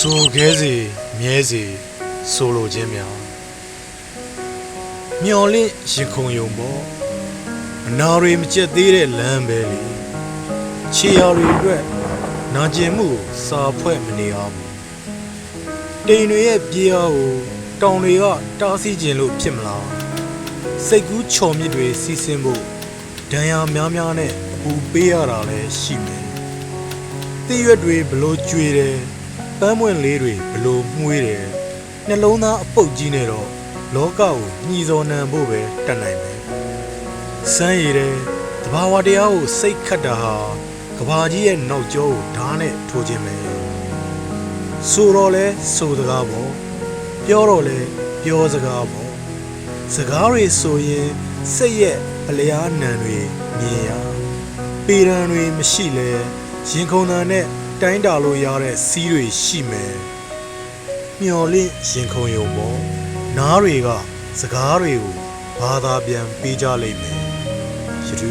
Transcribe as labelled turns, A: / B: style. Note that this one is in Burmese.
A: ဆိုခဲစီမြဲစီဆိုလိုခြင်းများမျော်လင့်ရင်ခုန်ယုံပေါ့အနာတွေမကျက်သေးတဲ့လမ်းပဲလေခြေရာတွေအတွက်နာကျင်မှုကိုစာဖွဲ့မနေအောင်တိမ်တွေရဲ့ပြေးအားကိုတောင်တွေကတားဆီးခြင်းလို့ဖြစ်မလားစိတ်ကူးချော်မြစ်တွေစီးဆင်းဖို့ဒဏ်ရာများများနဲ့အပူပေးရတာလည်းရှိမယ်တိရွက်တွေဘလို့ကျွေတယ်ပန်းပွင့်လေးတွေဘလို့မှုေးတယ်နှလုံးသားအပုတ်ကြီးနဲ့တော့လောကကိုညှီစော်နှံဖို့ပဲတတ်နိုင်မယ်စမ်းရည်တယ်တဘာဝတရားကိုစိတ်ခတ်တာဟာကဘာကြီးရဲ့နောက်ကျောကိုဓာတ်နဲ့ထိုးခြင်းပဲဆိုတော့လဲဆိုစကားပေါ့ပြောတော့လဲပြောစကားပေါ့စကားတွေဆိုရင်စိတ်ရဲ့အလျားနံတွေမြင်ရပေရန်တွေမရှိလဲရင်ခုန်တာနဲ့တိုင်းတာလို့ရတဲ့စီးတွေရှိမယ်မျော်လင့်ရင်ခုန်ယုံပေါ့နားတွေကစကားတွေကိုဘာသာပြန်ပေးကြလိမ့်မယ်ယထု